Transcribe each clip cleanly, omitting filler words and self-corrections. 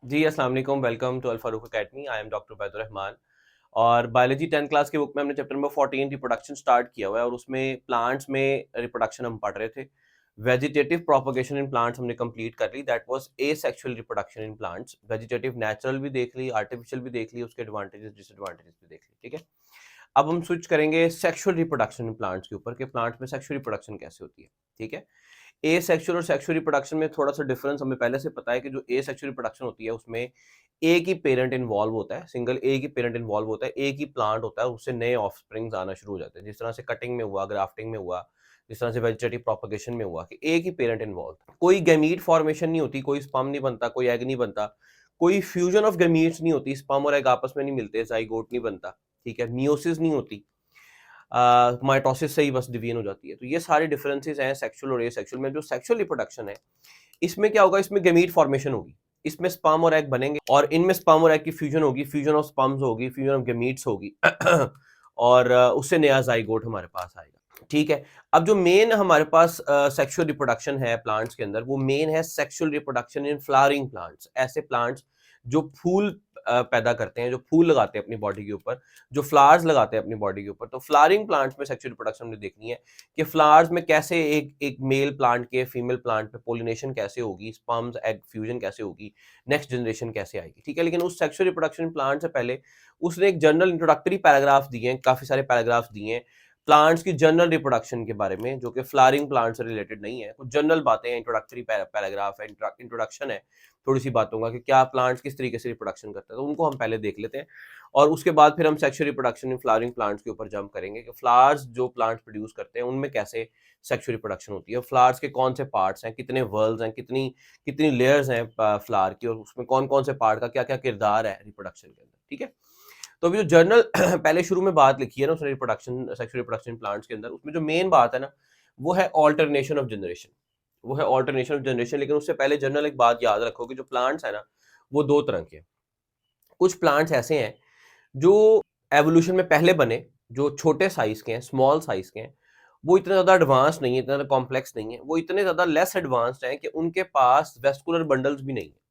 जी अस्सलाम वालेकुम, welcome to Al Farooq academy. I am doctor Ubaidur Rahman. और बायोलॉजी 10th क्लास की बुक में हमने चैप्टर नंबर 14 रिप्रोडक्शन स्टार्ट किया हुआ है और उसमें प्लांट्स में रिप्रोडक्शन हम पढ़ रहे थे। वेजिटेटिव प्रोपगेशन इन प्लांट्स हमने कंप्लीट कर ली, that was asexual reproduction in plants. Vegetative natural भी देख ली, आर्टिफिशियल भी देख ली, उसके एडवांटेजेस डिसएडवांटेजेस भी देख ली। ठीक है, अब हम स्विच करेंगे सेक्सुअल रिप्रोडक्शन इन प्लांट्स के ऊपर कि प्लांट्स में सेक्सुअल रिप्रोडक्शन कैसे होती है। ठीक है, ए सेक्सुअल और सेक्सुअल रिप्रोडक्शन में थोड़ा सा डिफरेंस हमें पहले से पता है कि जो ए सेक्सुअल रिप्रोडक्शन होती है उसमें एक ही पेरेंट इन्वॉल्व होता है, सिंगल एक ही पेरेंट इन्वॉल्व होता है, एक ही प्लांट होता है, उससे नए ऑफस्प्रिंग्स आना शुरू हो जाते हैं। जिस तरह से कटिंग में हुआ, ग्राफ्टिंग में हुआ, जिस तरह से वेजिटेटिव प्रोपगेशन में हुआ कि एक ही पेरेंट इन्वॉल्व। कोई गैमीट फॉर्मेशन नहीं होती, कोई स्पर्म नहीं बनता, कोई एग नहीं बनता, कोई फ्यूजन ऑफ गैमीट्स नहीं होती, स्पर्म और एग आपस में नहीं मिलते, जाइगोट नहीं बनता। ठीक है, मियोसिस नहीं होती, माइटोसिस से ही बस डिवीजन हो जाती है। तो ये सारे डिफरेंसेस हैं सेक्सुअल और एसेक्सुअल में। जो सेक्सुअल रिप्रोडक्शन है इसमें क्या होगा, इसमें गैमीट फॉर्मेशन होगी, इसमें स्पर्म और एग बनेंगे और इनमें स्पर्म और एग की फ्यूजन होगी, फ्यूजन ऑफ स्पर्म्स होगी, फ्यूजन ऑफ गैमीट्स होगी और उससे नया जाइगोट हमारे पास आएगा। ठीक है, अब जो मेन हमारे पास सेक्सुअल रिप्रोडक्शन है प्लांट्स के अंदर, वो मेन है sexual reproduction in flowering plants. ऐसे प्लांट्स जो फूल पैदा करते हैं, जो फूल लगाते हैं अपनी बॉडी के ऊपर, जो फ्लावर्स लगाते हैं अपनी बॉडी के ऊपर। तो फ्लावरिंग प्लांट्स में सेक्सुअल रिप्रोडक्शन हमने देखनी है कि फ्लावर्स में कैसे एक एक मेल प्लांट के फीमेल प्लांट पे पोलिनेशन कैसे होगी, स्पर्म्स एग फ्यूजन कैसे होगी, नेक्स्ट जनरेशन कैसे आएगी। ठीक है, लेकिन उस सेक्सुअल रिप्रोडक्शन प्लांट से पहले उसने एक जनरल इंट्रोडक्टरी पैराग्राफ दिए हैं, काफी सारे पैराग्राफ्स दिए हैं प्लांट्स की जनरल रिप्रोडक्शन के बारे में, जो कि फ्लावरिंग प्लांट से रिलेटेड नहीं है। कुछ जनरल बातें हैं, इंट्रोडक्टरी पैराग्राफ है, इंट्रोडक्शन है थोड़ी सी बातों का कि क्या प्लांट्स किस तरीके से रिप्रोडक्शन करते हैं, तो उनको हम पहले देख लेते हैं और उसके बाद फिर हम sexual reproduction in flowering plants के ऊपर जंप करेंगे कि फ्लावर्स जो प्लांट्स प्रोड्यूस करते हैं उनमें कैसे सेक्सुअल रिप्रोडक्शन होती है, फ्लावर्स के कौन से पार्ट्स हैं, कितने वर्ल्स हैं, कितनी कितनी लेयर्स हैं फ्लावर की, और उसमें कौन कौन से पार्ट का क्या क्या किरदार है रिप्रोडक्शन के अंदर। ठीक है, तो अभी जो जर्नल पहले शुरू में बात लिखी है ना उसने रिप्रोडक्शन, सेक्सुअल रिप्रोडक्शन प्लांट्स के अंदर, उसमें जो मेन बात है ना वो है ऑल्टरनेशन ऑफ जनरेशन। वो है ऑल्टरनेशन ऑफ जनरेशन। लेकिन उससे पहले जनरल एक बात याद रखो कि जो प्लांट्स है ना वो दो तरह के हैं। कुछ प्लांट्स ऐसे हैं जो एवोल्यूशन में पहले बने, जो छोटे साइज के हैं, स्मॉल साइज के हैं, वो इतने ज्यादा एडवांस नहीं है, इतना कॉम्प्लेक्स नहीं है, वो इतने ज्यादा लेस एडवांस्ड हैं कि उनके पास वेस्कुलर बंडल्स भी नहीं है।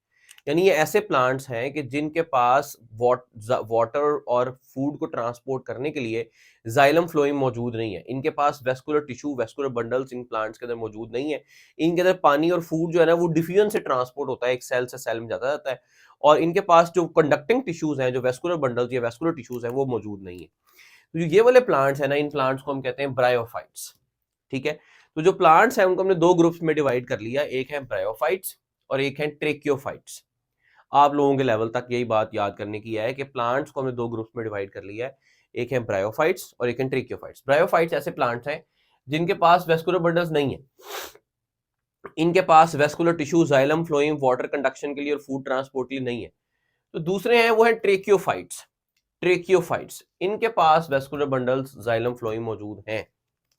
यानी ये ऐसे प्लांट्स हैं कि जिनके पास वाटर और फूड को ट्रांसपोर्ट करने के लिए जाइलम फ्लोएम मौजूद नहीं है। इनके पास vascular tissue, vascular bundles in plants के अंदर मौजूद नहीं है। इनके अंदर पानी और फूड जो है ना वो डिफ्यूजन से ट्रांसपोर्ट होता है, एक सेल से सेल में जाता जाता है। और इनके पास जो कंडक्टिंग टिश्यूज हैं, जो वेस्कुलर बंडल्स या वेस्कुलर टिश्यूज हैं, वो मौजूद नहीं है। तो ये वाले प्लांट्स है ना, इन प्लांट्स को हम कहते हैं ब्रायोफाइट्स। ठीक है, तो जो प्लांट्स हैं उनको हमने दो ग्रुप्स में डिवाइड कर लिया, एक है ब्रायोफाइट्स और एक है ट्रेकियोफाइट्स। आप लोगों के लेवल तक यही बात याद करने की है कि प्लांट्स को हमने दो ग्रुप्स में डिवाइड कर लिया है, एक है ब्रायोफाइट्स और एक है ट्रेकियोफाइट्स। ब्रायोफाइट्स ऐसे प्लांट्स हैं जिनके पास वेस्कुलर बंडल्स नहीं है, इनके पास vascular tissue, xylem phloem water conduction के लिए और फूड ट्रांसपोर्ट के लिए नहीं है। तो दूसरे हैं वो है ट्रेकियोफाइट्स। ट्रेकियोफाइट्स इनके पास वेस्कुलर बंडल्स, जाइलम फ्लोएम मौजूद हैं।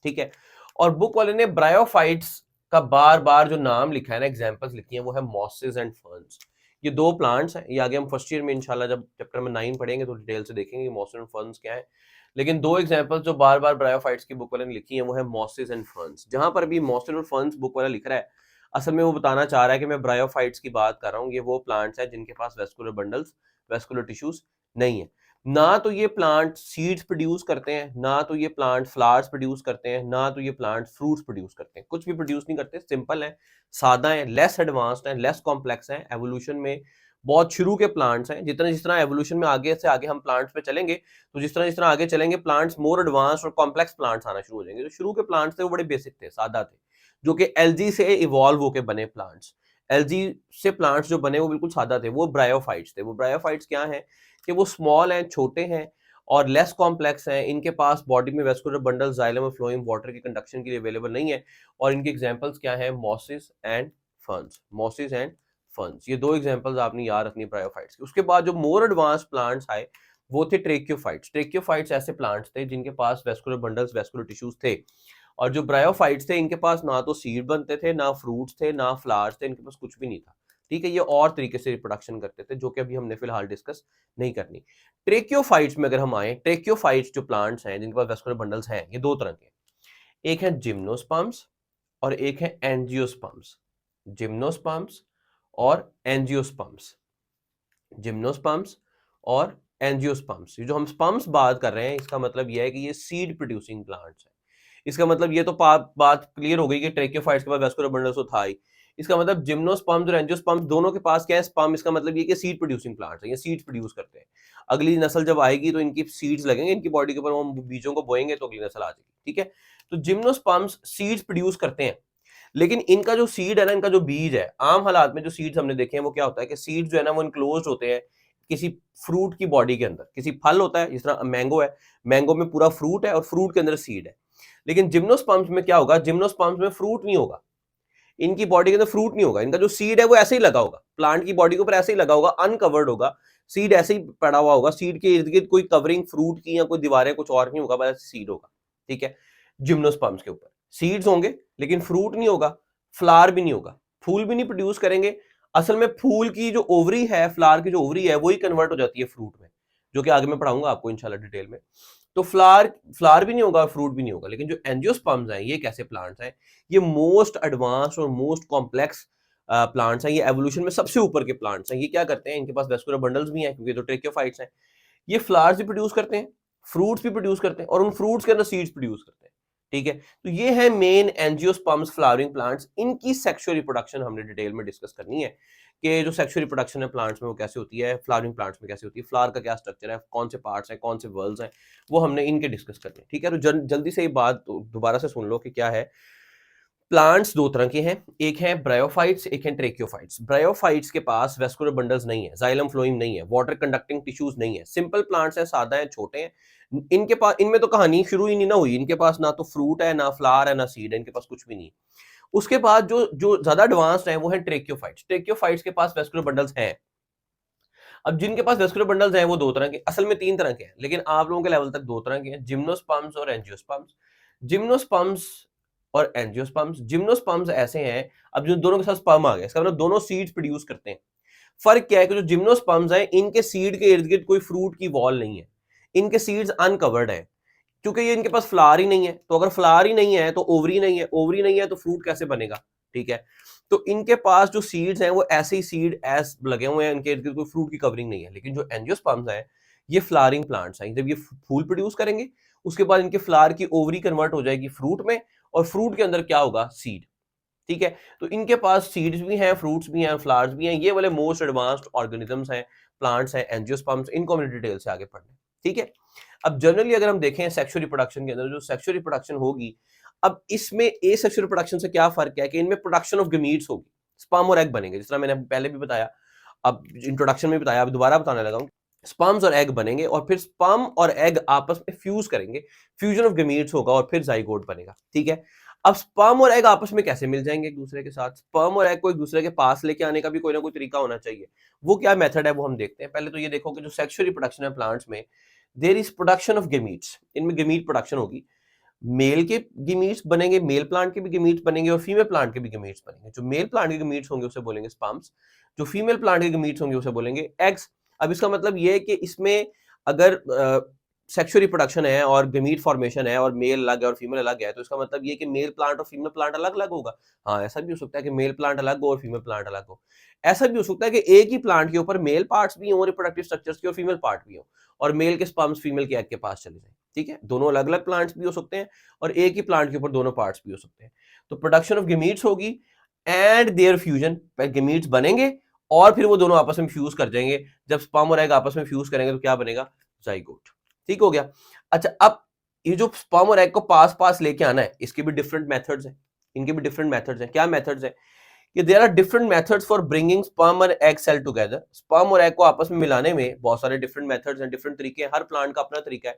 ठीक है, और बुक वाले ने ब्रायोफाइट्स का बार बार जो नाम लिखा है ना, एग्जांपल्स लिखी हैं, वो है मॉसेस एंड फर्न्स। ये दो प्लांट्स हैं, ये आगे हम फर्स्ट ईयर में इंशाल्लाह जब चैप्टर में 9 पढ़ेंगे तो डिटेल से देखेंगे मॉसेस एंड फर्न्स क्या है। लेकिन दो एग्जांपल्स जो बार बार ब्रायोफाइट्स की बुक वाले ने लिखी हैं वो है मॉसेस एंड फर्न्स। जहां पर भी मॉसेस और फर्न्स बुक वाला लिख रहा है, असल में वो बताना चाह रहा है कि मैं ब्रायोफाइट्स की बात कर रहा हूँ। ये वो प्लांट्स हैं जिनके पास वेस्कुलर बंडल्स, वेस्कुलर टिश्यूज नहीं है। ना तो ये प्लांट सीड्स प्रोड्यूस करते हैं, ना तो ये प्लांट फ्लावर्स प्रोड्यूस करते हैं, ना तो ये प्लांट फ्रूट्स प्रोड्यूस करते हैं, कुछ भी प्रोड्यूस नहीं करते। सिंपल है, सादा है, लेस एडवांस्ड है, लेस कॉम्प्लेक्स है, एवोल्यूशन में बहुत शुरू के प्लांट्स हैं। जितना जिस तरह एवोल्यूशन में आगे से आगे हम प्लांट्स पे चलेंगे, तो जिस तरह आगे चलेंगे प्लांट्स मोर एडवांस और कॉम्प्लेक्स प्लांट्स आना शुरू हो जाएंगे। जो शुरू के प्लांट्स थे वो बड़े बेसिक थे, सादा थे, जो कि एलजी से इवॉल्व होके बने प्लांट्स। एलजी से प्लांट्स जो बने वो बिल्कुल सादा थे, वो ब्रायोफाइट्स थे। वो ब्रायोफाइट्स क्या हैं कि वो स्मॉल हैं, छोटे हैं और लेस कॉम्प्लेक्स हैं। इनके पास बॉडी में वेस्कुलर बंडल, जाइलम और फ्लोएम वाटर के कंडक्शन के लिए अवेलेबल नहीं है। और इनके एग्जांपल्स क्या है, mosses and ferns. Mosses and ferns, ये दो एग्जांपल्स आपने याद रखनी ब्रायोफाइट्स की। उसके बाद जो मोर एडवांस प्लांट्स आए वो थे ट्रेकियोफाइट्स। ट्रेकियोफाइट्स ऐसे प्लांट्स थे जिनके पास वेस्कुलर बंडल्स, वेस्कुलर टिश्यूज थे। और जो ब्रायोफाइट्स थे इनके पास ना तो सीड बनते थे, ना फ्रूट्स थे, ना फ्लावर्स थे, इनके पास कुछ भी नहीं था। ठीक है, ये और तरीके से रिप्रोडक्शन करते थे जो कि अभी हमने फिलहाल डिस्कस नहीं करनी। ट्रेकियोफाइट्स में अगर हम आए, ट्रेकियोफाइट्स जो प्लांट्स हैं जिनके पास वेस्कुलर बंडल्स हैं, ये दो तरह के हैं। एक है जिम्नोस्पर्म्स और एक है एंजियोस्पर्म्स। जिम्नोस्पर्म्स और एंजियोस्पर्म्स। जिम्नोस्पर्म्स और एंजियोस्पर्म्स। ये जो हम स्पर्म्स बात कर रहे हैं, इसका मतलब ये है कि ये सीड प्रोड्यूसिंग प्लांट्स है। इसका मतलब ये तो बात क्लियर हो गई कि ट्रेकियोफाइट्स के पास वैस्कुलर बंडल्स तो था ही। इसका मतलब जिम्नोस्पर्म्स और एंजियोस्पर्म्स दोनों के पास क्या है, स्पर्म। इसका मतलब ये कि सीड प्रोड्यूसिंग प्लांट्स है, ये सीड्स प्रोड्यूस करते हैं। अगली नस्ल जब आएगी तो इनकी सीड्स लगेंगे इनकी बॉडी के ऊपर, वो बीजों को बोएंगे तो अगली नस्ल आ जाएगी। ठीक है, तो जिम्नोस्पर्म्स सीड्स प्रोड्यूस करते हैं, लेकिन इनका जो सीड है ना, इनका जो बीज है, आम हालात में जो सीड्स हमने देखे हैं वो क्या होता है कि सीड्स जो है ना वो इनक्लोज्ड होते हैं किसी फ्रूट की बॉडी के अंदर। किसी फल होता है, जिस तरह मैंगो है, मैंगो में पूरा फ्रूट है और फ्रूट के अंदर सीड है। लेकिन जिम्नोस्पर्म्स में क्या होगा, जिम्नोस्पर्म्स में फ्रूट नहीं होगा, इनकी बॉडी के अंदर फ्रूट नहीं होगा। इनका जो सीड है वो ऐसे ही लगा होगा, प्लांट की बॉडी के ऊपर ऐसे ही लगा होगा, अनकवर्ड होगा, सीड ऐसे ही पड़ा हुआ होगा। सीड के इर्द गिर्द कोई कवरिंग फ्रूट की या कोई दीवारें कुछ और नहीं होगा, बस सीड होगा। ठीक है, जिम्नोस्पर्म्स के ऊपर सीड्स होंगे लेकिन फ्रूट नहीं होगा, फ्लावर भी नहीं होगा, फूल भी नहीं प्रोड्यूस करेंगे। असल में फूल की जो ओवरी है, फ्लावर की जो ओवरी है, वही कन्वर्ट हो जाती है फ्रूट में, जो कि आगे मैं पढ़ाऊंगा आपको इंशाल्लाह डिटेल में। तो फ्लावर भी नहीं होगा और फ्रूट भी नहीं होगा। लेकिन जो एंजियोस्पर्म्स हैं, ये कैसे प्लांट्स हैं, ये मोस्ट एडवांस और मोस्ट कॉम्प्लेक्स प्लांट्स हैं। ये एवोल्यूशन में सबसे ऊपर के प्लांट्स हैं। ये क्या करते हैं, इनके पास वेस्कुलर बंडल्स भी हैं क्योंकि तो ट्रेकियोफाइट्स हैं। ये फ्लावर्स भी प्रोड्यूस करते हैं, फ्रूट्स भी प्रोड्यूस करते हैं और उन फ्रूट्स के अंदर सीड्स प्रोड्यूस करते हैं। ठीक है, तो ये है मेन एंजियोस्पर्म्स फ्लावरिंग प्लांट्स। इनकी सेक्सुअल रिप्रोडक्शन हमने डिटेल में डिस्कस करनी है कि जो सेक्सुअल रिप्रोडक्शन है प्लांट्स में वो कैसे होती है, फ्लावरिंग प्लांट्स में कैसे होती है, फ्लावर का क्या स्ट्रक्चर है, कौन से पार्ट्स हैं, कौन से वर्ल्स हैं, वो हमने इनके डिस्कस करने हैं। ठीक है, तो जल्दी से ये बात दोबारा से सुन लो कि क्या है। प्लांट्स दो तरह के हैं, एक है ब्रायोफाइट्स, एक है ट्रेकियोफाइट्स। ब्रायोफाइट्स के पास वेस्कुलर बंडल्स नहीं है, जाइलम फ्लोएम नहीं है, वाटर कंडक्टिंग टिश्यूज नहीं है, सिंपल प्लांट्स हैं, सादा है, छोटे हैं। इनके पास, इनमें तो कहानी शुरू ही नहीं ना हुई, इनके पास ना तो फ्रूट है, ना फ्लावर है, ना सीड है, इनके पास कुछ भी नहीं। उसके बाद जो जो ज्यादा एडवांस्ड है वो है ट्रेकियोफाइट्स। ट्रेकियोफाइट्स के पास वेस्कुलर बंडल्स हैं। अब जिनके पास वेस्कुलर बंडल्स हैं वो दो तरह के, असल में तीन तरह के हैं, लेकिन आप लोगों के लेवल तक दो तरह के हैं, जिम्नोस्पर्म्स और एंजियोस्पर्म्स। जिम्नोस्पर्म्स और एंजियोस्पर्म्स, जिम्नोस्पर्म्स ऐसे हैं, अब जो दोनों के साथ स्पर्म आ गया, इसका मतलब दोनों सीड्स प्रोड्यूस करते हैं। फर्क क्या है कि जो जिम्नोस्पर्म्स हैं, इनके सीड के इर्द गिर्द कोई फ्रूट की वॉल नहीं है, इनके सीड्स अनकवर्ड है, क्योंकि ये इनके पास फ्लावर ही नहीं है। तो अगर फ्लावर ही नहीं है तो ओवरी नहीं है, ओवरी नहीं है तो फ्रूट कैसे बनेगा। ठीक है, तो इनके पास जो सीड्स हैं वो ऐसे ही सीड एस लगे हुए हैं, इनके इर्द गिर्द कोई फ्रूट की कवरिंग नहीं है। लेकिन जो एंजियोस्पर्म्स है, ये फ्लावरिंग प्लांट्स हैं। जब ये फूल प्रोड्यूस करेंगे, उसके बाद इनके फ्लावर की ओवरी कन्वर्ट हो जाएगी फ्रूट में, और फ्रूट के अंदर क्या होगा, सीड। ठीक है, तो इनके पास सीड्स भी हैं, फ्रूट्स भी हैं, फ्लावर्स भी हैं। ये वाले मोस्ट एडवांस्ड ऑर्गेनिजम्स हैं, प्लांट्स हैं, एंजियोस्पर्म्स। इनको हमने डिटेल से आगे पढ़ना है। ठीक है, अब जनरली अगर हम देखें सेक्सुअल रिप्रोडक्शन के अंदर जो सेक्सुअल रिप्रोडक्शन होगी, अब इसमें ए सेक्सुअल रिप्रोडक्शन से क्या फर्क है कि इनमें प्रोडक्शन ऑफ गमीट्स होगी, स्पर्म और एग बनेंगे, जिस तरह मैंने पहले भी बताया, अब इंट्रोडक्शन में बताया, अब दोबारा बताने लगा हूं। स्पर्म्स और एग बनेंगे और फिर स्पर्म और एग आपस में फ्यूज करेंगे, फ्यूजन ऑफ गमीट्स होगा और फिर जाइगोट बनेगा। ठीक है, अब स्पर्म और एग आपस में कैसे मिल जाएंगे एक दूसरे के साथ, स्पर्म और एग को एक दूसरे के पास लेके आने का भी कोई ना कोई तरीका होना चाहिए। वो क्या मेथड है वो हम देखते हैं। पहले तो ये देखो कि जो सेक्सुअल रिप्रोडक्शन है प्लांट्स में, there is production of gametes. इनमें गेमीट प्रोडक्शन होगी, मेल के गेमीट्स बनेंगे, मेल प्लांट के भी गेमीट्स बनेंगे और फीमेल प्लांट के भी गेमीट्स बनेंगे। जो मेल प्लांट के गेमीट्स होंगे उसे बोलेंगे स्पर्म्स, जो फीमेल प्लांट के गेमीट्स होंगे उसे बोलेंगे एग्स। अब इसका मतलब ये है कि इसमें अगर सेक्सुअल रिप्रोडक्शन है और गेमीट फॉर्मेशन है और मेल अलग है और फीमेल अलग है, तो इसका मतलब ये कि मेल प्लांट और फीमेल प्लांट अलग अलग होगा। हाँ, ऐसा भी हो सकता है कि मेल प्लांट अलग हो और फीमेल प्लांट अलग हो। ऐसा भी हो सकता है कि एक ही प्लांट के ऊपर मेल पार्ट्स भी हों, रिप्रोडक्टिव स्ट्रक्चर्स के, और फीमेल पार्ट भी हो, और मेल के स्पर्म्स फीमेल के एग के पास चले जाए। ठीक है, दोनों अलग अलग प्लांट्स भी हो सकते हैं और एक ही प्लांट के ऊपर दोनों पार्ट्स भी हो सकते हैं। तो प्रोडक्शन ऑफ गेमीट्स होगी एंड देयर फ्यूजन, गेमीट्स बनेंगे और फिर वो दोनों आपस में फ्यूज कर जाएंगे। जब स्पर्म और एग आपस में फ्यूज करेंगे तो क्या बनेगा, जाइगोट। ठीक हो गया। अच्छा, अब ये जो स्पर्म और एग को पास पास लेके आना है, इसके भी डिफरेंट मेथड्स हैं, इनके भी डिफरेंट मेथड्स हैं। क्या मेथड्स हैं कि there are different methods for bringing sperm और एग सेल टुगेदर। स्पर्म और एग को आपस में मिलाने में बहुत सारे डिफरेंट मेथड्स हैं, डिफरेंट तरीके हैं, हर प्लांट का अपना तरीका है।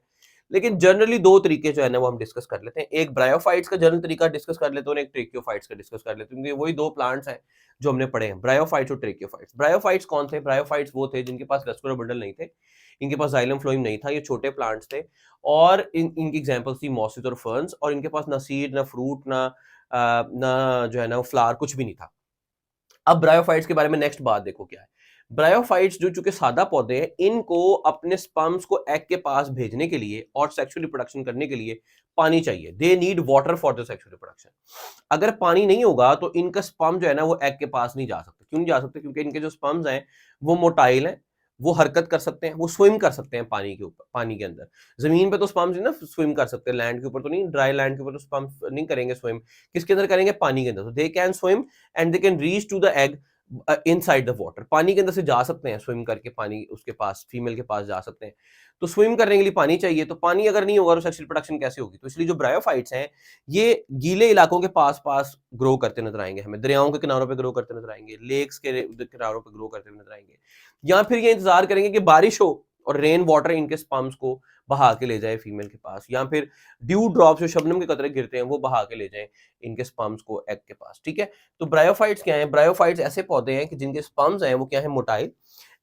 लेकिन जनरली दो तरीके जो है ना वो हम डिस्कस कर लेते हैं। एक ब्रायोफाइट्स का जनरल तरीका डिस्कस कर लेते हैं और एक ट्रेकियोफाइट्स का डिस्कस कर लेते हैं, क्योंकि वही दो प्लांट्स हैं जो हमने पढ़े हैं, ब्रायोफाइट्स और ट्रेकियोफाइट्स। ब्रायोफाइट्स कौन थे, ब्रायोफाइट्स वो थे जिनके पास वेस्कुलर बंडल नहीं थे, इनके पास जाइलम फ्लोएम नहीं था, ये छोटे प्लांट्स थे, और इनकी एग्जांपल्स थी मॉसेस और फर्न्स, और इनके पास ना सीड, ना फ्रूट, ना जो है ना फ्लावर, कुछ भी नहीं था। अब ब्रायोफाइट्स के बारे में नेक्स्ट बात देखो क्या है। ब्रायोफाइट्स जो चूंकि सादा पौधे हैं, इनको अपने स्पर्म्स को एग के पास भेजने के लिए और सेक्सुअल रिप्रोडक्शन करने के लिए पानी चाहिए। दे need water for the sexual reproduction. अगर पानी नहीं होगा तो इनका स्पर्म जो है ना वो एग के पास नहीं जा सकते। क्यों नहीं जा सकते, क्योंकि इनके जो स्पर्म्स हैं वो मोटाइल हैं, वो हरकत कर सकते हैं, वो स्विम कर सकते हैं पानी के ऊपर, पानी के अंदर। जमीन पे तो स्पर्म्स नहीं ना स्विम कर सकते, लैंड के ऊपर तो नहीं, ड्राई लैंड के ऊपर तो स्पर्म्स नहीं करेंगे स्विम। किसके अंदर करेंगे? पानी के अंदर। तो they can swim and they can reach to the egg inside the water. पानी के अंदर से जा सकते हैं स्विम करके, पानी उसके पास, फीमेल के पास जा सकते हैं। तो स्विम करने के लिए पानी चाहिए, तो पानी अगर नहीं होगा तो सेक्सुअल प्रोडक्शन कैसे होगी? तो इसलिए जो ब्रायोफाइट्स हैं ये गीले इलाकों के पास पास ग्रो करते नजर आएंगे हमें, दरियाओं के किनारों पे ग्रो करते नजर आएंगे, लेक्स के किनारों पे ग्रो करते नजर आएंगे, या फिर ये इंतजार करेंगे कि बारिश हो और रेन वाटर इनके स्पर्म्स को बहा के ले जाए फीमेल के पास, या फिर ड्यू ड्रॉप जो शबनम के कतरे गिरते हैं वो बहा के ले जाए इनके स्पर्म्स को एग के पास। ठीक है, तो ब्रायोफाइट्स क्या है? ब्रायोफाइट्स ऐसे पौधे हैं कि जिनके स्पर्म्स हैं वो क्या है? Motile,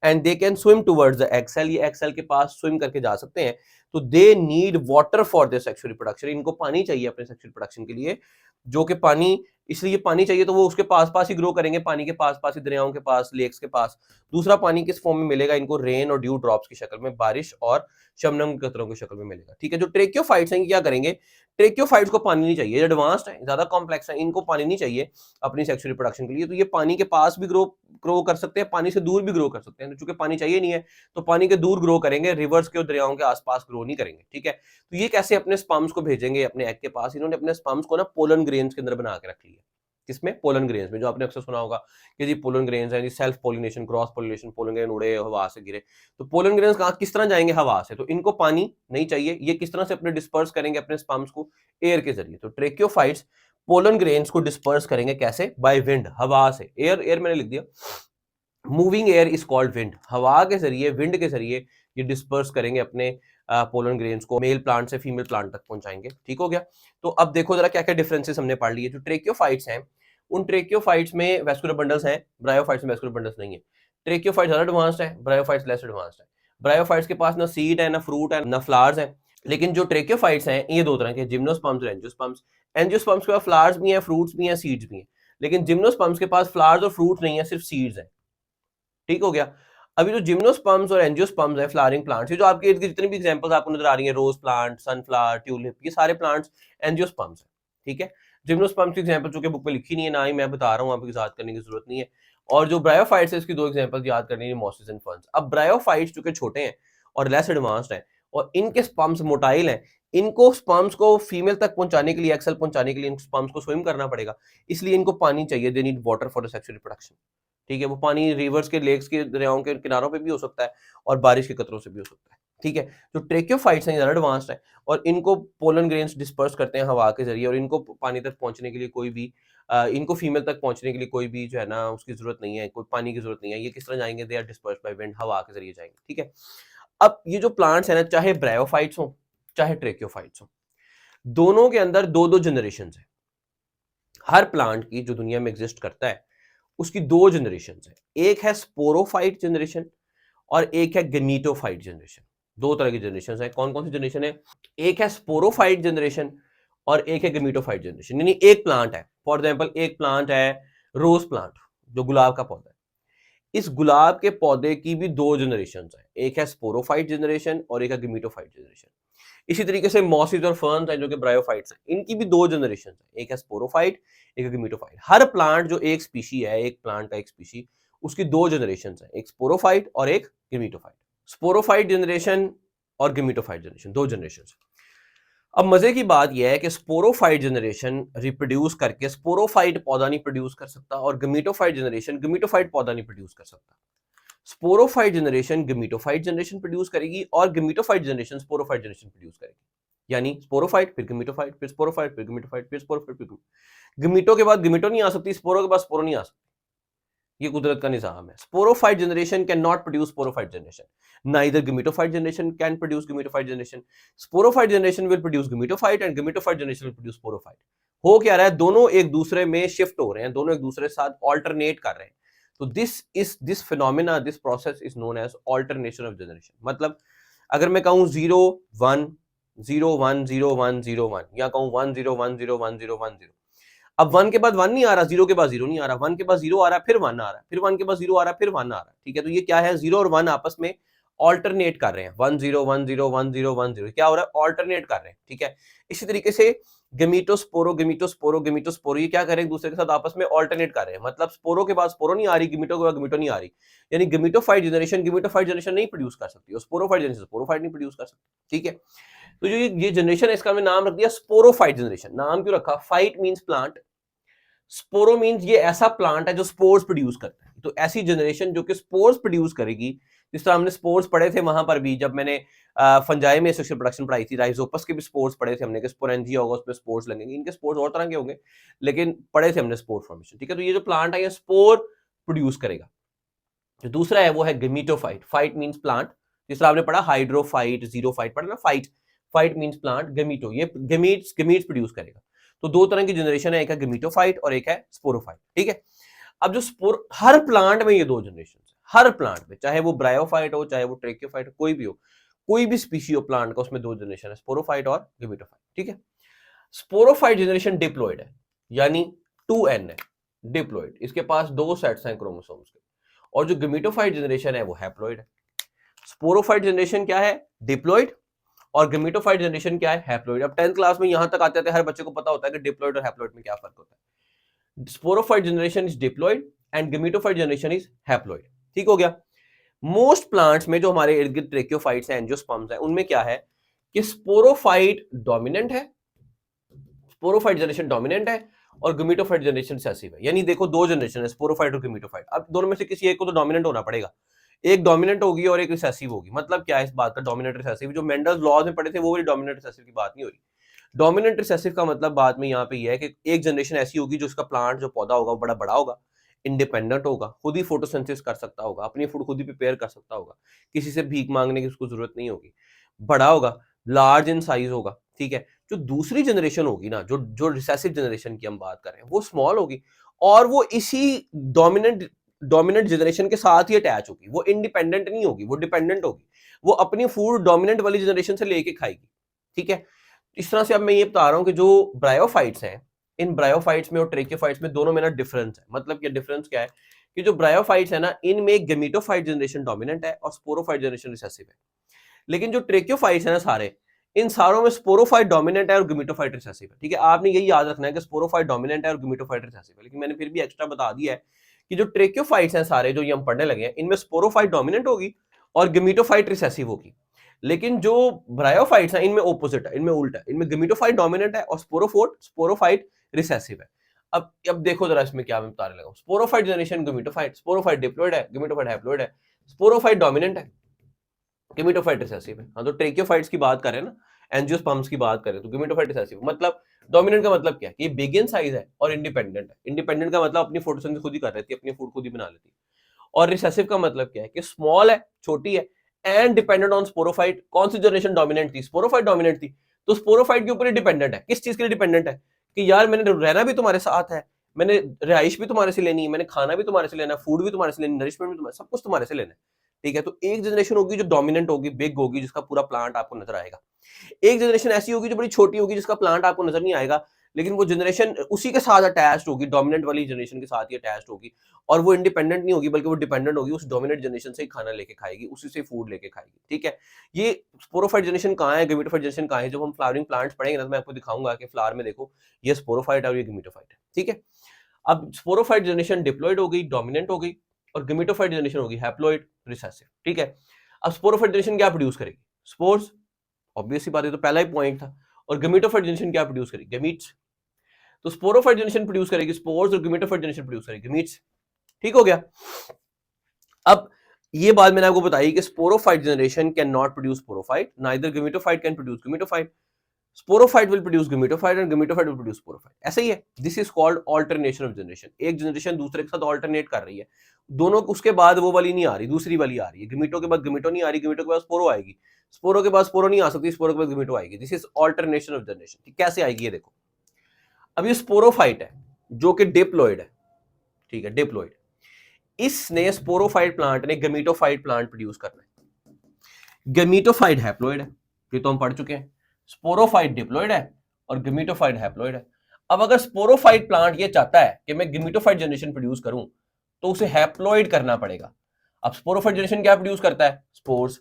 and they can swim towards the egg cell, ये एग सेल के पास स्विम करके जा सकते हैं। तो they need water for their sexual reproduction, इनको पानी चाहिए अपने सेक्सुअल प्रोडक्शन के लिए, जो कि पानी, इसलिए पानी चाहिए तो वो उसके पास पास ही ग्रो करेंगे, पानी के पास पास ही, दरियाओं के पास, लेक्स के पास। दूसरा पानी किस फॉर्म में मिलेगा इनको? रेन और ड्यू ड्रॉप्स की शक्ल में, बारिश और शबनम के कतरों की शक्ल में मिलेगा। ठीक है, जो ट्रेकियोफाइट्स हैं क्या करेंगे? ट्रेकियोफाइट्स को पानी नहीं चाहिए, एडवांस्ड है, ज्यादा कॉम्प्लेक्स है, इनको पानी नहीं चाहिए अपनी सेक्सुअल रिप्रोडक्शन के लिए, तो ये पानी के पास भी ग्रो कर सकते हैं, पानी से दूर भी ग्रो कर सकते हैं। तो चूंकि पानी चाहिए नहीं है तो पानी के दूर ग्रो करेंगे, रिवर्स के और दरियाओं के आसपास ग्रो नहीं करेंगे। ठीक है, तो ये कैसे अपने स्पर्म्स को भेजेंगे अपने एग के पास? इन्होंने अपने स्पर्म्स को ना पोलन ग्रेन्स के अंदर बना के रख लिया। किसमें? पोलन ग्रेन्स में, जो आपने अक्सर सुना होगा कि जी पोलन ग्रेन्स हैं जी, self pollination, cross pollination, pollen grain उड़े हवा से गिरे। तो पोलन ग्रेन्स कहाँ किस तरह जाएंगे? हवा से। तो इनको पानी नहीं चाहिए, ये किस तरह से अपने डिस्पर्स करेंगे अपने स्पर्म्स को? एयर के जरिए। तो ट्रेकियोफाइट्स पोलन ग्रेन्स को डिस्पर्स करेंगे कैसे? बाय विंड, हवा से। एयर, एयर मैंने लिख दिया, moving air is called wind, हवा के जरिए, विंड के जरिए ये डिस्पर्स करेंगे अपने पोलन ग्रेन्स को, मेल प्लांट से फीमेल प्लांट तक पहुंचाएंगे। ठीक हो गया, तो अब देखो जरा क्या क्या डिफरेंसेस हमने पढ़ लिए। जो ट्रेकियोफाइट्स हैं उन ट्रेकियोफाइट्स में वेस्कुलर बंडल्स हैं, ब्रायोफाइट्स में वेस्कुलर बंडल्स नहीं है। ट्रेकियोफाइट्स ज्यादा एडवांस्ड है, ब्रायोफाइट्स लेस एडवांस्ड है। ब्रायोफाइट्स के पास ना सीड है, ना फ्रूट है, ना फ्लावर्स है। लेकिन जो ट्रेकियोफाइट्स हैं ये दो तरह के, जिम्नोस्पर्म्स और एंजियोस्पर्म्स। एंजियोस्पर्म्स के पास फ्लावर्स भी हैं, फ्रूट्स भी हैं, सीड्स भी हैं, लेकिन जिम्नोस्पर्म्स के पास फ्लावर्स और फ्रूट्स नहीं है, सिर्फ सीड्स हैं। ठीक हो गया, अभी जो जिम्नोस्पर्म्स और एंजियोस्पर्म्स है, फ्लावरिंग प्लांट्स, ये जो आपके इर्द गिर्द जितनी भी एग्जांपल्स आपको नजर आ रही है, रोज प्लांट, सनफ्लावर, ट्यूलिप, ये सारे प्लांट्स एंजियोस्पर्म्स है। ठीक है, जिम्नोस्पर्म्स की एग्जांपल जो कि बुक में लिखी नहीं है, ना ही मैं बता रहा हूँ, आपको याद करने की जरूरत नहीं है। और जो ब्रायोफाइट्स है इसकी दो एग्जांपल याद करनी है, मॉसेस एंड फर्न्स। अब ब्रायोफाइट्स जो कि छोटे हैं और लेस एडवांस्ड हैं और इनके स्पर्म्स मोटाइल हैं, इनको स्पर्म्स को फीमेल तक पहुंचाने के लिए, एक्सेल पहुंचाने के लिए, इन स्पर्म्स को स्विम करना पड़ेगा, इसलिए इनको पानी चाहिए, दे need water for the sexual reproduction. ठीक है, वो पानी रिवर्स के, लेक्स के, दरियाओं के किनारों पे भी हो सकता है और बारिश के कतरों से भी हो सकता है। ठीक है, जो ट्रेकियोफाइट्स हैं ज्यादा एडवांस्ड है और इनको पोलन ग्रेन्स डिस्पर्स करते हैं हवा के जरिए, और इनको पानी तक पहुंचने के लिए कोई भी इनको फीमेल तक पहुंचने के लिए कोई भी जो है ना उसकी जरूरत नहीं है, कोई पानी की जरूरत नहीं है। ये किस तरह जाएंगे? They are disperse by wind, हवा के जरिए जाएंगे। ठीक है, अब ये जो प्लांट्स है ना, चाहे ब्रायोफाइट्स हो चाहे ट्रेकियोफाइट्स हो, दोनों के अंदर दो दो जनरेशन है। हर प्लांट की जो दुनिया में एग्जिस्ट करता है उसकी दो जनरेशन है, एक है स्पोरोफाइट जनरेशन और एक है गेमीटोफाइट जनरेशन। दो तरह की जनरेशन है। कौन कौन सी जनरेशन है? एक है स्पोरोफाइट जनरेशन और एक है गेमीटोफाइट जनरेशन। यानी एक प्लांट है, फॉर एग्जांपल एक प्लांट है रोज प्लांट, जो गुलाब का पौधा है, इस गुलाब के पौधे की भी दो जनरेशन है, एक है स्पोरोफाइट जनरेशन और एक है गेमीटोफाइट जनरेशन। इसी तरीके से मॉसिस और फर्न्स हैं जो कि ब्रायोफाइट्स हैं, इनकी भी दो जनरेशन है, एक है स्पोरोफाइट, एक है गेमीटोफाइट। हर प्लांट जो एक स्पीशी है, एक प्लांट का एक स्पीशी, उसकी दो जनरेशन है, एक स्पोरोफाइट और एक गेमीटोफाइट। स्पोरोफाइट जनरेशन और गेमीटोफाइट जनरेशन, दो जनरेशन। अब मजे की बात यह है कि स्पोरोफाइट जनरेशन रिप्रोड्यूस करके स्पोरोफाइट पौधा नहीं प्रोड्यूस कर सकता, और गेमीटोफाइट जनरेशन गेमीटोफाइट पौधा नहीं प्रोड्यूस कर सकता। Sporophyte generation gametophyte generation produce करेगी और gametophyte generation sporophyte generation produce करेगी। यानी स्पोरोफाइट फिर गेमीटोफाइट फिर स्पोरोफाइट फिर गेमीटोफाइट फिर स्पोरोफाइट फिर गेमीटो के बाद गेमीटो नहीं आ सकती, स्पोरो के बाद स्पोरो नहीं आ सकती। ये कुदरत का निजाम है। Sporophyte generation can not produce sporophyte generation, neither gametophyte generation can produce gametophyte generation. Sporophyte generation will produce gametophyte and gametophyte generation will produce sporophyte. हो क्या रहा है? दोनों एक दूसरे में शिफ्ट हो रहे हैं, दोनों एक दूसरे के साथ ऑल्टरनेट कर रहे हैं। तो this phenomena, this process is known as alternation of generation. मतलब अगर मैं कहूं 0 1 0 1 0 1 0 1, या कहूं 1 0 1 0 1 0 1 0, अब 1 के बाद 1 नहीं आ रहा, 0 के बाद 0 नहीं आ रहा, 1 के बाद 0 आ रहा, फिर 1 आ रहा, फिर 1 के बाद 0 आ रहा, फिर 1 आ रहा। ठीक है, तो ये क्या है? 0 और 1 आपस में ऑल्टरनेट कर रहे हैं, 1 0 1 0 1 0 1 0, क्या हो रहा है, ऑल्टरनेट कर रहे हैं, ठीक है। इसी तरीके से गेमीटोस्पोरो गेमीटोस्पोरो गेमीटोस्पोरो, ये क्या कर रहे हैं, एक दूसरे के साथ आपस में ऑल्टरनेट कर रहे हैं, मतलब स्पोरो के बाद स्पोरो नहीं आ रही, गेमीटो के बाद गेमीटो नहीं आ रही, यानी गेमीटोफाइट जनरेशन गेमीटोफाइट जनरेशन नहीं प्रोड्यूस कर सकती, और स्पोरोफाइट जनरेशन स्पोरोफाइट नहीं प्रोड्यूस कर सकती, ठीक है। तो जो ये जनरेशन है, इसका हमने नाम रख दिया स्पोरोफाइट जनरेशन। नाम क्यों रखा, फाइट मींस प्लांट, स्पोरो मींस ये ऐसा प्लांट है जो स्पोर्स प्रोड्यूस करता है, तो ऐसी जनरेशन जो कि स्पोर्स प्रोड्यूस करेगी, जिस तरह हमने स्पोर्स पढ़े थे वहां पर भी, जब मैंने फंजाई में सेक्सुअल प्रोडक्शन पढ़ाई थी, राइजोपस के भी स्पोर्स पढ़े थे हमने कि स्पोरेंजिया होगा, उसमें स्पोर्स लगेंगे, इनके स्पोर्स और तरह के होंगे, लेकिन पढ़े थे हमने स्पोर फॉर्मेशन, ठीक है। तो ये जो प्लांट है ये स्पोर प्रोड्यूस करेगा। जो दूसरा है वो है गेमीटोफाइट, फाइट मींस प्लांट, जिस तरह आपने पढ़ा हाइड्रोफाइट, जीरोफाइट पढ़ा ना, फाइट, फाइट मींस प्लांट, गेमीटो ये गेमीट्स प्रोड्यूस करेगा। तो दो तरह की जनरेशन है, एक है गेमीटोफाइट और एक है स्पोरोफाइट, ठीक है। अब जो स्पोर, हर प्लांट में ये दो जनरेशन, हर प्लांट में, चाहे वो ब्रायोफाइट हो, चाहे वो ट्रेकियोफाइट हो, कोई भी हो, कोई भी स्पीशी हो प्लांट का, उसमें दो जनरेशन है, स्पोरोफाइट और गेमीटोफाइट, ठीक है। स्पोरोफाइट जनरेशन डिप्लॉइड है, यानी 2n है, डिप्लॉइड, इसके पास दो सेट्स हैं क्रोमोसोम्स के, और जो गेमीटोफाइट जनरेशन है वो हैप्लॉइड है। स्पोरोफाइट जनरेशन क्या है, डिप्लॉइड, और गेमीटोफाइट जनरेशन क्या है, हैप्लॉइड। अब 10th क्लास में यहां तक आते थे, हर बच्चे को पता होता है कि डिप्लॉइड और हैप्लॉइड में क्या फर्क होता है। Sporophyte generation is diploid and gametophyte generation is haploid, ठीक हो गया। मोस्ट प्लांट्स में जो हमारे इर्द गिर्द ट्रेकियोफाइट्स हैं, एंजियोस्पर्म्स हैं, उनमें क्या है कि स्पोरोफाइट डोमिनेंट है, स्पोरोफाइट जनरेशन डोमिनेंट है, और गेमीटोफाइट जनरेशन रिसेसिव है। यानी देखो दो जनरेशन है, स्पोरोफाइट और गेमीटोफाइट। अब दोनों में से किसी एक को तो डोमिनेंट होना पड़ेगा, एक डोमिनेंट होगी और एक रिसेसिव होगी। मतलब क्या है इस बात का, डोमिनेंट रिसेसिव, जो मेंडल्स लॉज में पढ़े थे वो वाली डोमिनेंट रिसेसिव की बात नहीं हो रही। डोमिनेंट रिसेसिव का मतलब बाद में यहाँ पे ये है कि एक जनरेशन ऐसी होगी जो उसका प्लांट, जो पौधा होगा वो बड़ा बड़ा होगा, इंडिपेंडेंट होगा, खुद ही फोटोसिंथेसिस कर सकता होगा, अपनी फूड खुद ही प्रिपेयर कर सकता होगा, किसी से भीख मांगने की उसको जरूरत नहीं होगी, बड़ा होगा, लार्ज इन साइज होगा, ठीक है। जो दूसरी जनरेशन होगी ना, जो जो रिसेसिव जनरेशन की हम बात कर रहे हैं, वो स्मॉल होगी, और वो इसी डोमिनेंट डोमिनेंट जनरेशन के साथ ही अटैच होगी, वो इंडिपेंडेंट नहीं होगी, वो डिपेंडेंट होगी, वो अपनी फूड डोमिनेंट वाली जनरेशन से लेके खाएगी, ठीक है। इस तरह से अब मैं ये बता रहा हूं कि जो ब्रायोफाइट्स हैं, इन ब्रायोफाइट्स में और ट्रेकियोफाइट्स में दोनों में ना डिफरेंस है। मतलब क्या डिफरेंस क्या है कि जो ब्रायोफाइट्स है ना, इनमें गेमीटोफाइट जनरेशन डोमिनेंट है और स्पोरोफाइट जनरेशन रिसेसिव है। लेकिन जो ट्रेकियोफाइट्स है ना सारे, इन सारों में स्पोरोफाइट डोमिनेंट है और गेमीटोफाइट रिसेसिव है, ठीक है। आपने यही याद रखना है कि स्पोरोफाइट डोमिनेंट है और गेमीटोफाइट रिसेसिव है। लेकिन मैंने फिर भी एक्स्ट्रा बता दिया है कि जो ट्रेकियोफाइट्स हैं सारे, जो ये हम पढ़ने लगे हैं, इनमें स्पोरोफाइट डोमिनेंट होगी और गेमीटोफाइट रिसेसिव होगी। लेकिन जो ब्रायोफाइट्स हैं इनमें ओपोजिट है, इनमें उल्टा है, इनमें गेमीटोफाइट डोमिनेंट है और स्पोरोफाइट रिसेसिव है। अब देखो जरा इसमें क्या मैं बताने लगा हूं। Sporophyte generation gametophyte, sporophyte diploid है, गेमीटोफाइट हैप्लॉइड है, स्पोरोफाइट डोमिनेंट है, गेमीटोफाइट रिसेसिव है। हाँ, तो ट्रेकियोफाइट्स की बात करें ना, एंजियोस्पर्म्स की बात करें, तो गेमीटोफाइट रिसेसिव मतलब डोमिनेंट का मतलब क्या है कि ये बिग इन साइज है और इंडिपेंडेंट है। इंडिपेंडेंट का मतलब अपनी फोटोसिंथेसिस खुद ही कर लेती है, अपनी फूड खुद ही बना लेती है। और रिसेसिव का मतलब क्या है कि स्मॉल है, छोटी है, एंड डिपेंडेंट ऑन स्पोरोफाइट। कौन सी जनरेशन डोमिनेंट थी, स्पोरोफाइट डोमिनेंट थी, तो स्पोरोफाइट के ऊपर ही डिपेंडेंट है। किस चीज के लिए डिपेंडेंट है कि यार मैंने रहना भी तुम्हारे साथ है, मैंने रिहाइश भी तुम्हारे से लेनी है, मैंने खाना भी तुम्हारे से लेना है, फूड भी तुम्हारे से लेनी, नरिशमेंट भी तुम्हारे, सब कुछ तुम्हारे से लेना है, ठीक है। तो एक जनरेशन होगी जो डोमिनेंट होगी, बिग होगी, जिसका पूरा प्लांट आपको नजर आएगा। एक जनरेशन ऐसी होगी जो बड़ी छोटी होगी, जिसका प्लांट आपको नजर नहीं आएगा, लेकिन वो जनरेशन उसी के साथ अटैच्ड होगी, डोमिनेंट वाली जनरेशन के साथ ही अटैच्ड होगी, और वो इंडिपेंडेंट नहीं होगी बल्कि वो डिपेंडेंट होगी, उस डोमिनेंट जनरेशन से ही खाना लेके खाएगी, उसी से फूड लेके खाएगी, ठीक है। ये स्पोरोफाइट जनरेशन कहाँ है, गेमीटोफाइट जनरेशन कहाँ है, जब हम फ्लावरिंग प्लांट्स पढ़ेंगे ना तो मैं आपको दिखाऊंगा कि फ्लावर में देखो ये स्पोरोफाइट है और ये गेमीटोफाइट है, ठीक है। अब स्पोरोफाइट जनरेशन डिप्लॉइड हो गई, डोमिनेंट हो गई, और गेमीटोफाइट जनरेशन होगी हैप्लॉइड, रिसेसिव, ठीक है। अब स्पोरोफाइट जनरेशन क्या प्रोड्यूस करेगी, स्पोर्स, ऑब्वियस सी बात है, तो पहला ही पॉइंट था। और गेमीटोफाइट जनरेशन क्या प्रोड्यूस करेगी, गेमीट्स। तो स्पोरोफाइट जनरेशन प्रोड्यूस करेगी स्पोर्स और गेमीटोफाइट जनरेशन प्रोड्यूस करेगी गेमीट्स, ठीक हो गया। अब ये बात मैंने आपको बताई कि sporophyte generation can not produce sporophyte, neither gametophyte can produce gametophyte, sporophyte will produce gametophyte and gametophyte will produce sporophyte, ऐसा ही है। This is called alternation of generation. एक जनरेशन दूसरे के साथ ऑल्टरनेट कर रही है, दोनों उसके बाद वो वाली नहीं आ रही, दूसरी वाली आ रही है। गेमीटो के बाद गेमीटो नहीं आ रही, गेमीटो के बाद स्पोरो आएगी, स्पोरो के बाद स्पोरो नहीं आ सकती, स्पोरो के बाद गेमीटो आएगी। This is alternation of generation. कैसे आएगी ये देखो। अब ये स्पोरोफाइट है जो कि डिप्लॉइड है, ठीक है, डिप्लॉइड। इसने स्पोरोफाइट प्लांट ने गेमीटोफाइट प्लांट प्रोड्यूस करना है। गेमीटोफाइट हैप्लॉइड है, ये तो हम पढ़ चुके हैं। स्पोरोफाइट डिप्लॉइड है और गेमीटोफाइट हैप्लॉइड है। अब अगर स्पोरोफाइट प्लांट ये चाहता है कि मैं गेमीटोफाइट जनरेशन प्रोड्यूस करूं तो उसे हैप्लॉइड करना पड़ेगा। अब स्पोरोफाइट जनरेशन क्या प्रोड्यूस करता है? स्पोर्स।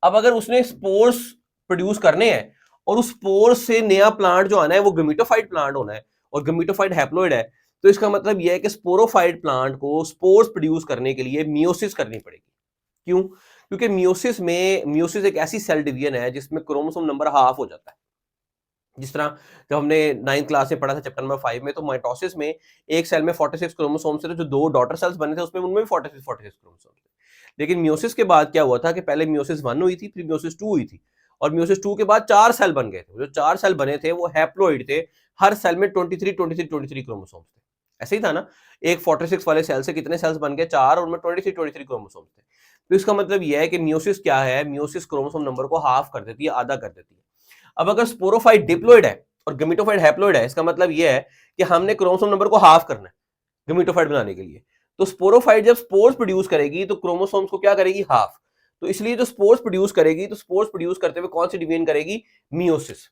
अब अगर उसने स्पोर्स प्रोड्यूस करने हैं और उस स्पोर्स से नया प्लांट जो आना है वो गमीटोफाइट प्लांट होना है और गमीटोफाइट हैप्लॉइड है, तो इसका मतलब यह है कि स्पोरोफाइट प्लांट को स्पोर्स प्रोड्यूस करने के लिए मियोसिस करनी पड़ेगी। क्यों? क्योंकि मियोसिस एक ऐसी सेल डिवीजन है जिसमें क्रोमोसोम नंबर हाफ हो जाता है। जिस तरह जब हमने 9th क्लास में पढ़ा था चैप्टर नंबर 5 में, तो माइटोसिस में एक सेल में 46 क्रोमोसोम्स थे, जो 2 डॉटर सेल्स बने थे उसमें उनमें भी 46 क्रोमोसोम्स थे। लेकिन मियोसिस के बाद क्या हुआ था कि पहले मियोसिस 1 हुई थी, फिर मियोसिस 2 हुई थी और मियोसिस 2 के बाद 4 सेल बन गए थे। जो 4 सेल बने थे वो हैप्लॉइड थे, हर सेल में 23 क्रोमोसोम्स थे। ऐसे ही था ना, एक 46 वाले सेल से कितने सेल्स बन गए? 4, और उनमें 23 क्रोमोसोम्स थे। तो इसका मतलब यह है कि मियोसिस क्या है? मियोसिस क्रोमोसोम नंबर को हाफ कर देती है, आधा कर देती है। अब अगर स्पोरोफाइट डिप्लॉइड है और गमीटोफाइट हैप्लॉइड है, इसका मतलब यह है कि हमने क्रोमोसोम नंबर को हाफ करना है गमीटोफाइट बनाने के लिए। तो स्पोरोफाइट जब स्पोर्स प्रोड्यूस करेगी तो क्रोमोसोम्स को क्या करेगी? हाफ। तो इसलिए जो स्पोर्स प्रोड्यूस करेगी, तो स्पोर्स प्रोड्यूस करते हुए कौन सी डिवीजन करेगी? मियोसिस।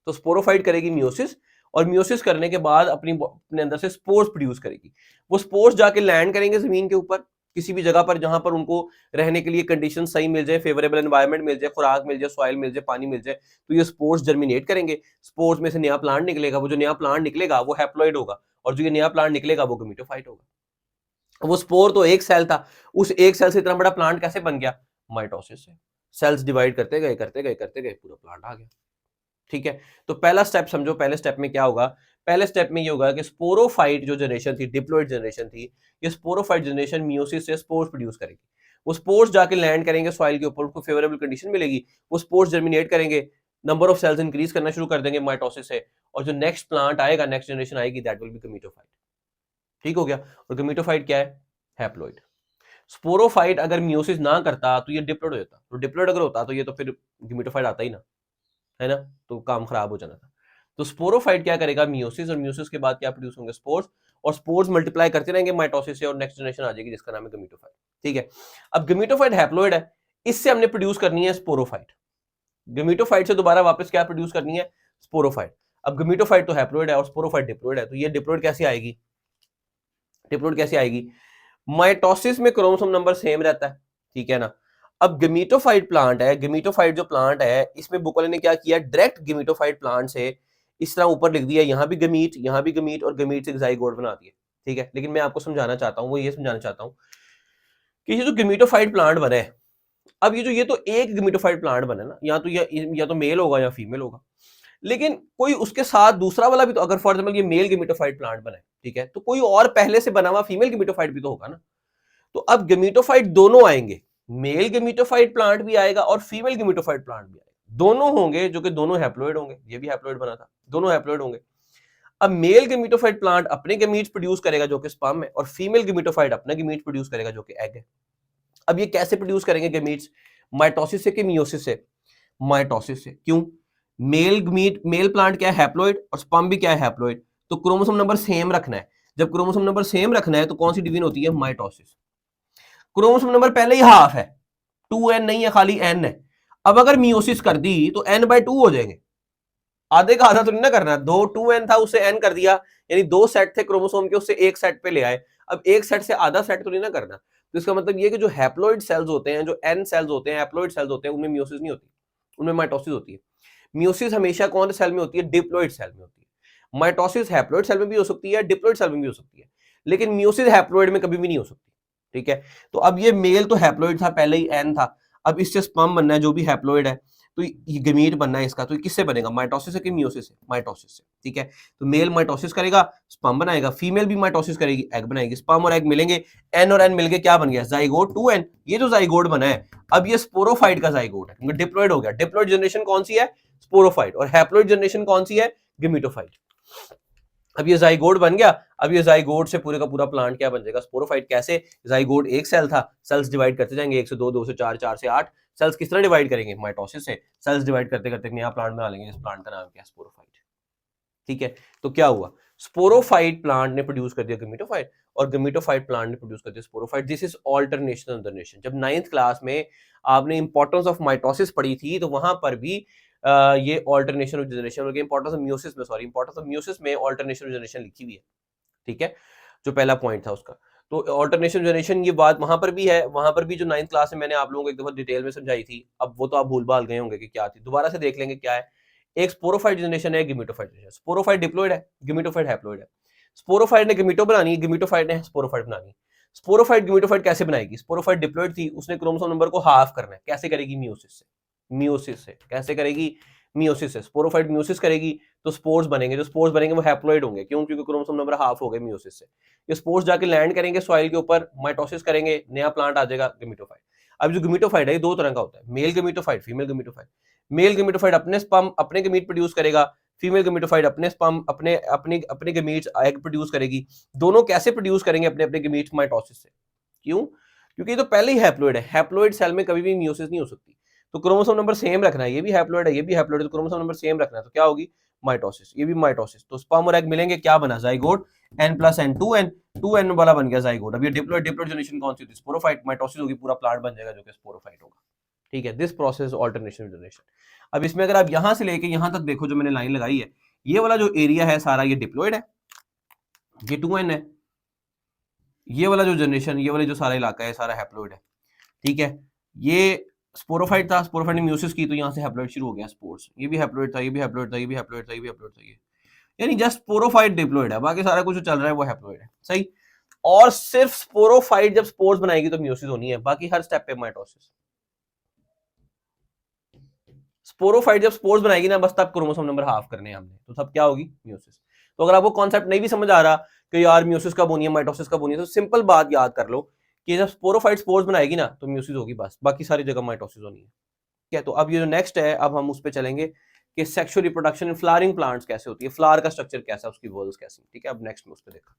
तो स्पोरोफाइट करेगी मियोसिस, और मियोसिस करने के बाद अपने अंदर से स्पोर्स प्रोड्यूस करेगी। वो स्पोर्स जाके लैंड करेंगे जमीन के ऊपर, किसी भी जगह पर जहां पर उनको रहने के लिए कंडीशन सही मिल जाए, फेवरेबल एनवायरनमेंट मिल जाए, खुराक मिल जाए, सॉइल मिल जाए, पानी मिल जाए, तो ये स्पोर्स जर्मिनेट करेंगे। स्पोर्स में से नया प्लांट निकलेगा। वो जो नया प्लांट निकलेगा वो हैप्लॉइड होगा, और जो ये नया प्लांट निकलेगा वो गमीटोफाइट होगा। वो स्पोर तो एक सेल था, उस एक सेल से इतना बड़ा प्लांट कैसे बन गया? माइटोसिस से। सेल्स डिवाइड करते गए पूरा प्लांट आ गया। ठीक है, तो पहला स्टेप समझो। पहले स्टेप में क्या होगा? पहले स्टेप में ये होगा कि स्पोरोफाइट जो जनरेशन थी, डिप्लॉइड जनरेशन थी, ये स्पोरोफाइट जनरेशन मियोसिस से स्पोर्स प्रोड्यूस करेगी। वो स्पोर्स जाके लैंड करेंगे सॉइल के ऊपर, उनको फेवरेबल कंडीशन मिलेगी, वो स्पोर्स जर्मिनेट करेंगे, नंबर ऑफ सेल्स इंक्रीज करना शुरू कर देंगे माइटोसिस से, और जो नेक्स्ट प्लांट आएगा, नेक्स्ट जनरेशन आएगी, दैट विल बी गमीटोफाइट। ठीक हो गया। और गमीटोफाइट क्या है? हैप्लॉइड। स्पोरोफाइट अगर मियोसिस ना करता तो ये डिप्लॉइड हो जाता, तो डिप्लॉइड अगर होता तो ये तो फिर गमीटोफाइट आता ही ना, है ना, तो काम खराब हो जाना था। तो स्पोरोफाइट क्या करेगा? मियोसिस, और मियोसिस के बाद क्या प्रोड्यूस होंगे? स्पोर्स, और स्पोर्स मल्टीप्लाई करते रहेंगे माइटोसिस से, और नेक्स्ट जनरेशन आ जाएगी जिसका नाम है गमीटोफाइट। ठीक है, अब गमीटोफाइट हैप्लॉइड है, इससे हमने प्रोड्यूस करनी है स्पोरोफाइट। गमीटोफाइट से दोबारा वापस क्या प्रोड्यूस करनी है? स्पोरोफाइट। अब गमीटोफाइट तो हैप्लॉइड है और स्पोरोफाइट डिप्लॉइड है, तो ये डिप्लॉइड कैसे आएगी? डिप्लॉइड कैसे आएगी? माइटोसिस में क्रोमोसोम नंबर सेम रहता है, ठीक है ना। अब गमीटोफाइट प्लांट है, गमीटोफाइट जो प्लांट है, इसमें बुक वाले ने क्या किया? डायरेक्ट गमीटोफाइट प्लांट से इस तरह ऊपर लिख दिया, यहां भी गमीट, यहां भी गमीट, और गमीट से जाइगोट बना दिया। ठीक है, लेकिन मैं आपको समझाना चाहता हूं, वो ये समझाना चाहता हूं कि ये जो गमीटोफाइट प्लांट बना है, अब ये तो एक गमीटोफाइट प्लांट बना है ना, या तो मेल होगा या फीमेल होगा, लेकिन कोई उसके साथ दूसरा वाला भी तो, अगर फॉर एग्जाम्पल ये मेल गमीटोफाइट प्लांट बना है, ठीक है, तो कोई और पहले से बना हुआ फीमेल गमीटोफाइट भी तो होगा ना। तो अब गमीटोफाइट दोनों आएंगे, मेल गमीटोफाइट प्लांट भी आएगा और फीमेल गमीटोफाइट प्लांट भी आएगा, दोनों होंगे, जो कि दोनों हैप्लॉइड होंगे। ये भी हैप्लॉइड बना था, दोनों हैप्लॉइड होंगे। अब मेल गमीटोफाइट प्लांट अपने गमीट्स प्रोड्यूस करेगा जो कि स्पर्म है, और फीमेल गमीटोफाइट अपना गमीट प्रोड्यूस करेगा जो कि एग है। अब ये कैसे प्रोड्यूस करेंगे गमीट्स? माइटोसिस से कि मियोसिस से? माइटोसिस से। क्यों? मेल प्लांट क्या है? हैप्लॉइड, और स्पर्म भी क्या है? हैप्लॉइड। तो क्रोमोसोम नंबर सेम रखना है। जब क्रोमोसोम नंबर सेम रखना है तो कौन सी डिवीजन होती है? माइटोसिस। क्रोमोसोम नंबर पहले ही हाफ है, 2n नहीं है, खाली n है। अब अगर मियोसिस कर दी तो n/2 हो जाएंगे। आधे का आधा तो नहीं ना करना, 2n था उससे n कर दिया, यानी 2 सेट थे क्रोमोसोम के, उससे एक सेट पे ले आए। अब एक सेट से आधा सेट तो नहीं ना करना। तो इसका मतलब ये कि जो हैप्लॉइड सेल्स होते हैं, जो n सेल्स होते हैं, हैप्लॉइड सेल्स होते हैं, उनमें मियोसिस नहीं होती, उनमें माइटोसिस होती है। मियोसिस हमेशा कौन से सेल में होती है? डिप्लॉइड सेल में होती है। माइटोसिस हैप्लॉइड सेल में भी हो सकती है, डिप्लॉइड सेल में भी हो सकती है, लेकिन मियोसिस हैप्लॉइड में कभी भी नहीं हो सकती। ठीक है, तो अब ये मेल तो हैप्लॉइड था, पहले ही n था, अब इससे स्पर्म बनना है जो भी हैप्लॉइड है, तो ये गमीट बनना है इसका, तो ये किससे बनेगा? माइटोसिस से कि मियोसिस से? माइटोसिस से। ठीक है, तो मेल माइटोसिस करेगा, स्पर्म बनाएगा, फीमेल भी माइटोसिस करेगी, एग बनाएगी, स्पर्म और एग मिलेंगे, n और n मिलके क्या बन गया? Zygote 2n। ये जो जाइगोट बना है, अब ये स्पोरोफाइट का जाइगोट है, क्योंकि डिप्लॉइड हो गया। डिप्लॉइड जनरेशन कौन सी है? स्पोरोफाइट। और हैप्लॉइड जनरेशन कौन सी है? गमीटोफाइट। अब ये जाइगोट बन गया, अब ये जाइगोट से पूरे का पूरा प्लांट क्या बन जाएगा? स्पोरोफाइट। कैसे? जाइगोट एक सेल था, सेल्स डिवाइड करते जाएंगे, 1 से 2, 2 से 4, 4 से 8 सेल्स किस तरह डिवाइड करेंगे? माइटोसिस से। सेल्स डिवाइड करते करते नया प्लांट बना लेंगे, इस प्लांट का नाम क्या है? स्पोरोफाइट। ठीक है, तो क्या हुआ? स्पोरोफाइट प्लांट ने प्रोड्यूस कर दिया गमीटोफाइट, और गमीटोफाइट प्लांट ने प्रोड्यूस कर दिया sporophyte. This is alternation of generation. जब 9th क्लास में आपने इंपॉर्टेंस ऑफ माइटोसिस पढ़ी थी, तो वहां पर भी ये alternation of generation, importance of meiosis में, सॉरी, इंपॉर्टेंस ऑफ मियोसिस में ऑल्टरनेशन ऑफ जनरेशन लिखी हुई है। ठीक है, जो पहला पॉइंट था उसका। तो ऑल्टरनेशन जनरेशन की बात वहां पर भी है, वहां पर भी जो 9th क्लास में मैंने आप लोगों को एक दफा डिटेल में समझाई थी, अब वो तो आप भूल भाल गए होंगे कि क्या थी, दोबारा से देख लेंगे क्या है। एक स्पोरोफाइट जनरेशन है, गिमेटोफाइट जनरेशन। स्पोरोफाइट डिप्लॉयड है, गिमेटोफाइट हैप्लॉयड है। स्पोरोफाइट ने गिमेटो बनानी है, गिमेटोफाइट ने स्पोरोफाइट बनानी है। स्पोरोफाइट गिमेटोफाइट कैसे बनाएगी? स्पोरोफाइट डिप्लॉयड थी, उसने क्रोमोसोम नंबर को हाफ करना है, कैसे करेगी? मियोसिस से। मियोसिस से कैसे करेगी? मियोसिस से। स्पोरोफाइट मियोसिस करेगी तो स्पोर्स बनेंगे, जो स्पोर्स बनेंगे वो हैप्लॉइड होंगे, क्यों? क्योंकि क्रोमोसोम नंबर हाफ हो गए मियोसिस से। ये स्पोर्स जाके लैंड करेंगे सॉइल के ऊपर, माइटोसिस करेंगे, नया प्लांट आ जाएगा गिमेटोफाइट। अब जो गिमेटोफाइट है ये दो तरह का होता है, मेल गिमेटोफाइट, फीमेल गिमेटोफाइट। मेल गिमेटोफाइट अपने स्पर्म अपने गमीट प्रोड्यूस करेगा, फीमेल गमीटोफाइट अपने स्पर्म अपने अपने अपने गमीट्स एग प्रोड्यूस करेगी। दोनों कैसे प्रोड्यूस करेंगे अपने अपने गमीट्स? माइटोसिस से। क्यों? क्योंकि ये तो पहले ही हैप्लॉइड है, हैप्लॉइड सेल में कभी भी मियोसिस नहीं हो सकती। तो क्रोमोसोम नंबर सेम रखना है, ये भी हैप्लॉइड है, ये भी हैप्लॉइड है, तो क्रोमोसोम नंबर सेम रखना है, तो क्या होगी? माइटोसिस। ये भी माइटोसिस। तो स्पर्म और एग मिलेंगे, क्या बना? जाइगोट। n+n 2n वाला बन गया जाइगोट। अब ये डिप्लॉइड जनरेशन कौन सी होती है? स्पोरोफाइट। माइटोसिस होगी, पूरा प्लांट बन जाएगा जो कि स्पोरोफाइट होगा। ठीक है, दिस प्रोसेस ऑल्टरनेशन जनरेशन। अब इसमें अगर आप यहां से लेके यहां तक देखो, जो मैंने लाइन लगाई है, ये वाला जो एरिया है सारा ये डिप्लॉयड है, ये 2n है। ये वाला जो जनरेशन, ये वाला जो सारा इलाका है सारा हैप्लॉइड है। ठीक है, ये स्पोरोफाइट था, स्पोरोफाइट ने म्यूसिस की तो यहां से हैप्लॉइड शुरू हो गया, स्पोर्स। ये भी हैप्लॉइड था, ये भी हैप्लॉइड था, ये भी हैप्लॉइड था, ये भी हैप्लॉइड था, ये यानी जस्ट स्पोरोफाइट डिप्लॉयड है, बाकी सारा कुछ जो चल रहा है वो हैप्लॉइड है। सही। और सिर्फ स्पोरोफाइट जब स्पोर्स बनाएगी तो म्यूसिस होनी है, बाकी हर स्टेप पे माइटोसिस। स्पोरोफाइट जब स्पोर्स बनाएगी ना, बस तब क्रोमोसोम नंबर हाफ करने हैं हमने, तो तब क्या होगी? म्यूसिस। तो अगर आपको कॉन्सेप्ट नहीं भी समझ आ रहा कि यार म्यूसिस कब होनी है, माइटोसिस कब होनी है, तो सिंपल बात याद कर लो कि जब स्पोरोफाइट स्पोर्स बनाएगी ना तो म्यूसिस होगी, बस बाकी सारी जगह माइटोसिस होनी है। ठीक है, तो अब ये जो नेक्स्ट है, अब हम उस पर चलेंगे कि sexual reproduction in flowering plants कैसे होती है, फ्लावर का स्ट्रक्चर कैसा है, उसकी वॉल्स कैसी। ठीक है, अब नेक्स्ट में उस पर देखो।